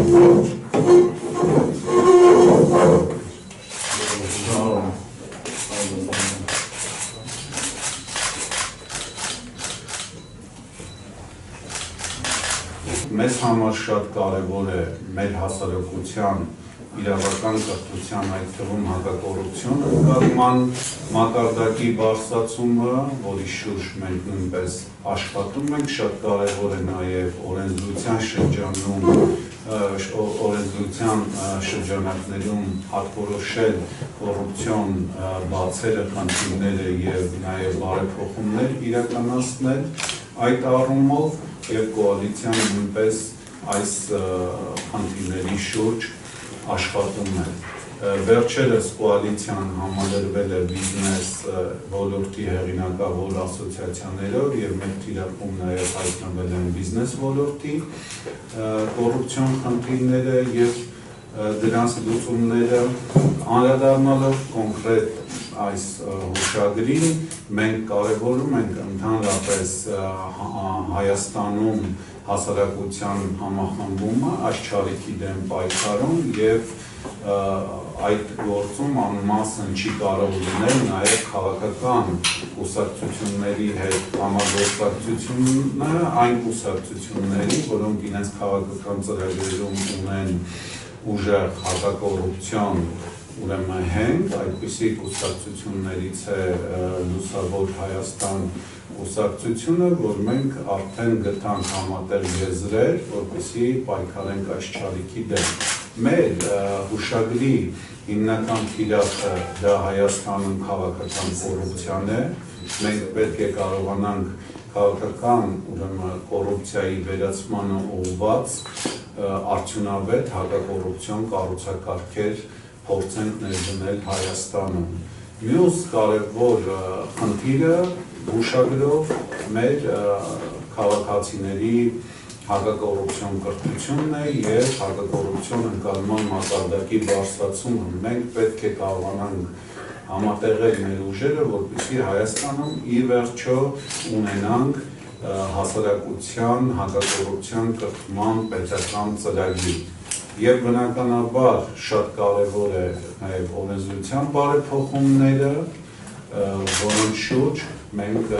Մեզ համար շատ կարևոր է մեր հասարակության իրավական կրթության, այդ թվում հակակոռուպցիոն նկատմամբ մակարդակի բարձրացումը, որի շուրջ մենք նույնպես աշխատում ենք, շատ կարևոր է նաև օրենսդրության շրջանակներում հատկորոշել կոռուպցիոն բացերը, խնդիրները և նաև բարեփոխումներ իրականացնել այդ առումով և կոալիցիան նույնպես այս խնդիրների շուրջ աշխատում է։ Վերջերս կոալիցիան համալրվել է բիզնես ոլորտի հեղինակավոր ասոցիացիաներով և մեր թիրախում նաև հայտնվել են բիզնես ոլորտի կոռուպցիոն խնդիրները և դրանց լուծումները, անդրադառնալով կոնկրետ այս հուշագրին, մենք կարևորում ենք ընդհանրապես Հայաստանում հասարակության համախմբումը, այս չարիքի դեմ պայքարում և այդ գործում անմասն չի կարող լինել նաև քաղաքական կուսակցությունների հետ համագործակցությունը, այն կուսակցությունների, որոնք իրենց քաղաքական ծրագրերում ունեն ուժեղ հակակոռուպցիոն հենք, այդպիսի կուսակցություններից է Լուսավոր Հայաստան կուսակցությունը, որ մենք արդեն գտանք համատեղ եզրեր, որպեսզի պայքարենք այս չարիքի դեմ։ Մեր հուշագրի հիմնական թիրախը դա Հայաստանում քաղաքական կոռուպցիան է, մենք պետք է կարողանանք քաղաքական կոռուպցիայի վերացմանը ուղղված արդյունավետ հակակոռուպցիոն կառուցակարգեր փորձենք ներդնել Հայաստանում։ Մյուս կարևոր խնդիրը հուշագրով մեր քաղաքացիների հակակոռուպցիոն կրթությունն է և հակակոռուպցիոն ընկալման մակարդակի բարձրացումը։ Մենք պետք է կարողանանք համատեղել մեր ուժերը, որպեսզի Հայաստանում ի վերջո ունենանք հասարակության հակակոռուպցիոն կրթման պետական ծրագիր։ Եվ բնականաբար շատ կարևոր է նաև օրենսդրության բարեփոխումները, որոնց շուրջ մենք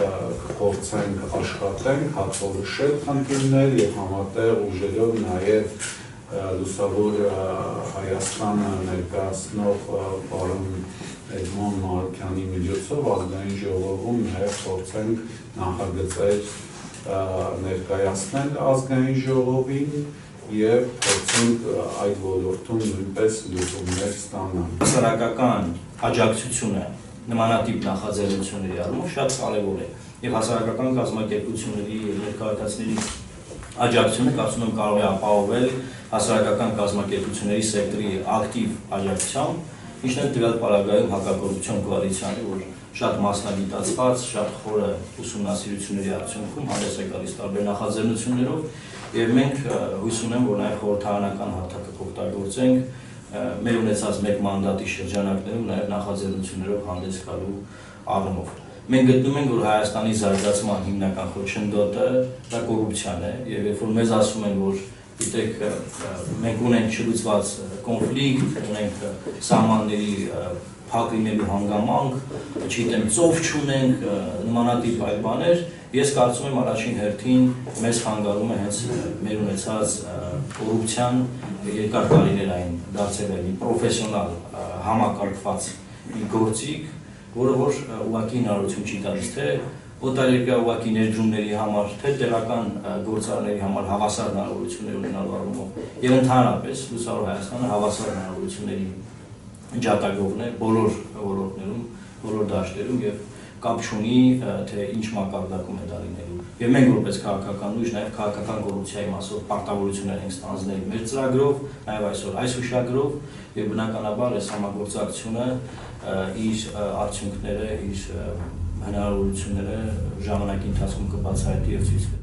կփորձենք աշխատենք, հատկորոշել խնդիրներ և համատեղ ուժերով նաև Լուսավոր Հայաստանը ներկայացնող պարոն Էդմոն Մարուկյանի միջոցով ազգային ժողովում նաև փորձենք նախագծեր ներկայացնել ազգային ժողովին և փորձենք այդ ոլորտում նույնպես լուծումներ ստանալ։ Հասարակական աջակցությունը նմանատիպ նախաձեռնությունների առումով շատ կարևոր է և հասարակական կազմակերպությունների և ներկայացուցիչների աջակցությունը կարծում եմ կարող է ապահովել հասարակական կազմակերպությունների սեկտորի ակտիվ աջակցությամբ, ինչն էլ տվյալ պարագայում հակակոռուպցիոն կոալիցիան է, որ շատ մասնագիտացված, շատ խորը ուսումնասիրությունների արդյունքում հանդես է գալիս տարբեր նախաձեռնություններով և մենք հույս ունեմ, որ նաև խորհրդարանական հարթակը կօգտագործենք մեր ունեցած մեկ մանդատի շրջանակներում նաև նախաձեռնություններով հանդես գալու առումով։ Մենք գտնում ենք, որ Հայաստանի զարգացման հիմնական խոչընդոտը դա կոռուպցիան է և երբ որ մեզ ասում են, որ գիտեք, մենք ունենք չլուծված կոնֆլիկտ, ունենք սահմանների փակ լինելու հանգամանք, չգիտեմ, ծով չունենք, նմանատիպ այլ բաներ, ես կարծում եմ առաջին հերթին մեզ խանգարում է հենց մեր ունեցած կոռուպցիան երկար տարիներ այն դարձել է մի պրոֆեսիոնալ համակարգված մի գործիք, որը որ ուղղակի հնարավորություն չի տալիս թե օտարերկրյա ուղղակի ներդրումների համար, թե տեղական գործարարների համար հավասար հնարավորություններ ունենալու առումով և ընդհանրապես Լուսավոր Հայաստանը հավասար հնարավորությունների ջատագովն է բոլոր ոլորտներում, բոլոր դաշտերում և կապ չունի, թե ինչ մակարդակում է դա լինելու։ Եվ մենք որպես քաղաքական ուժ նաև քաղաքական կոռուպցիայի մասով պարտավորություններ ենք ստանձնել մեր ծրագրով, նաև այսօր այս հուշագրով և բնականաբար այս համագործակցությունը իր արդյունքները, իր հնարավորությունները ժամանակի ընթացքում կբացահայտի և ցույց կտա։